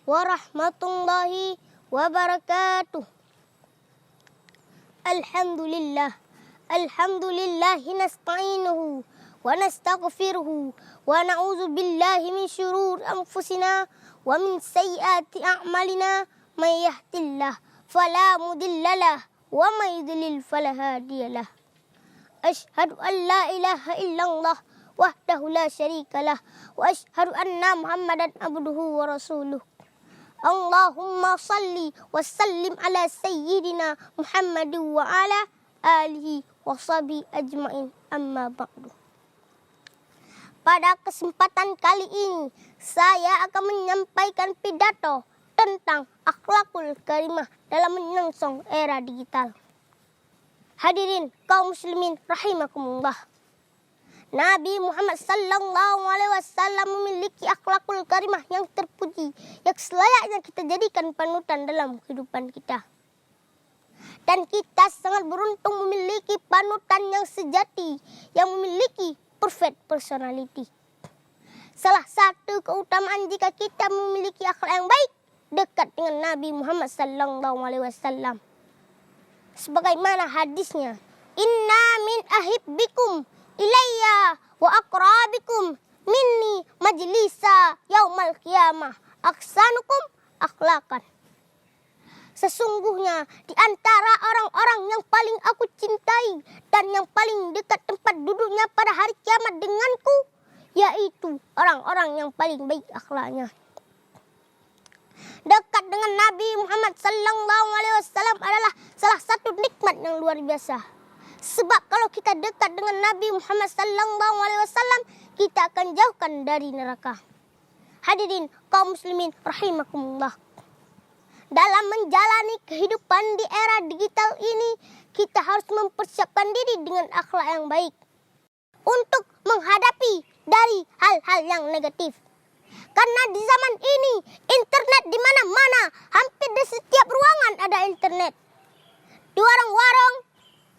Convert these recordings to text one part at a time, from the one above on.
warahmatullahi wabarakatuh. Alhamdulillah. Alhamdulillahi nasta'inuhu wa nastaghfiruhu wa na'udzu billahi min syururi anfusina wa min sayyiati a'malina. May yahdihillahu fala mudhillalah wa may yudlil fala hadiyalah. Asyhadu an la ilaha illallah wahdahu la syarikalah wa asyhadu anna Muhammadan abduhu wa rasuluh. Allahumma salli wa sallim ala sayyidina Muhammadin wa ala alihi wa sahbihi ajmain, amma ba'du. Pada kesempatan kali ini saya akan menyampaikan pidato tentang akhlakul karimah dalam menyongsong era digital. Hadirin kaum muslimin rahimakumullah. Nabi Muhammad sallallahu alaihi wasallam memiliki akhlakul karimah yang terpuji, yang selayaknya kita jadikan panutan dalam kehidupan kita. Dan kita sangat beruntung memiliki panutan yang sejati, yang memiliki perfect personality. Salah satu keutamaan jika kita memiliki akhlak yang baik, dekat dengan Nabi Muhammad sallallahu alaihi wasallam. Sebagaimana hadisnya, inna min ahibbikum ilayya wa aqrabikum minni majlisa yaumal qiyamah aksanukum akhlaqan. Sesungguhnya di antara orang-orang yang paling aku cintai dan yang paling dekat tempat duduknya pada hari kiamat denganku, yaitu orang-orang yang paling baik akhlaknya. Dekat dengan Nabi Muhammad sallallahu alaihi wasallam adalah salah satu nikmat yang luar biasa. Sebab kalau kita dekat dengan Nabi Muhammad sallallahu alaihi wasallam, kita akan jauhkan dari neraka. Hadirin kaum muslimin rahimakumullah. Dalam menjalani kehidupan di era digital ini, kita harus mempersiapkan diri dengan akhlak yang baik untuk menghadapi dari hal-hal yang negatif. Karena di zaman ini, internet di mana-mana, hampir di setiap ruangan ada internet. Di warung-warung,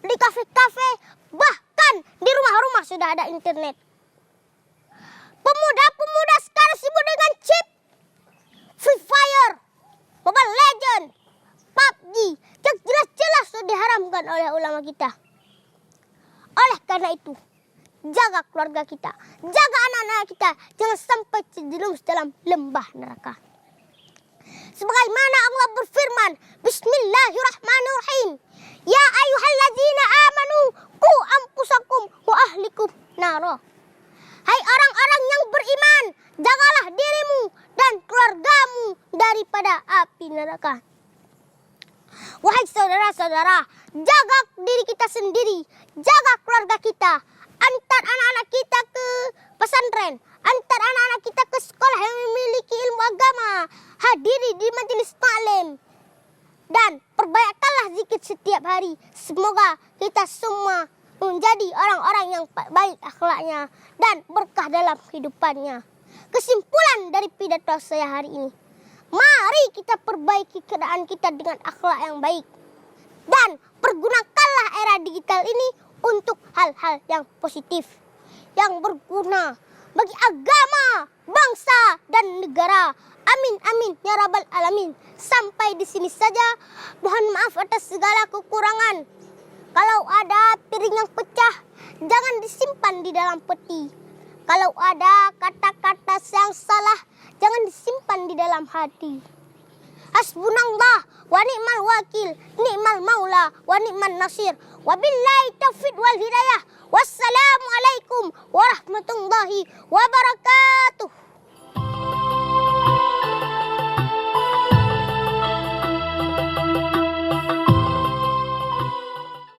di kafe-kafe, bahkan di rumah-rumah sudah ada internet. Pemuda-pemuda sekarang sibuk dengan chip, Free Fire, Mobile Legend, PUBG, yang jelas-jelas sudah diharamkan oleh ulama kita. Oleh karena itu, jaga keluarga kita, jaga anak-anak kita, jangan sampai terjerumus dalam lembah neraka. Sebagaimana Allah berfirman, Bismillahirrahmanirrahim. Ya ayyuhalladzina amanu qu anfusakum wa ahlikum naro. Hai orang-orang yang beriman, jagalah dirimu dan keluargamu daripada api neraka. Wahai saudara-saudara, jaga diri kita sendiri, jaga keluarga kita. Antar anak-anak kita ke pesantren, antar anak-anak kita ke sekolah yang memiliki ilmu agama, hadiri di majelis taklim, dan perbanyakkanlah zikir setiap hari. Semoga kita semua menjadi orang-orang yang baik akhlaknya dan berkah dalam kehidupannya. Kesimpulan dari pidato saya hari ini, mari kita perbaiki keadaan kita dengan akhlak yang baik dan pergunakanlah era digital ini untuk hal-hal yang positif, yang berguna bagi agama, bangsa, dan negara. Amin, amin, ya rabbal alamin. Sampai di sini saja. Mohon maaf atas segala kekurangan. Kalau ada piring yang pecah, jangan disimpan di dalam peti. Kalau ada kata-kata yang salah, jangan disimpan di dalam hati. Hasbunallah wa ni'mal wakil, ni'mal maula wa ni'man nasir. Wabillahi taufiq wal hidayah. Wassalamualaikum warahmatullahi wabarakatuh.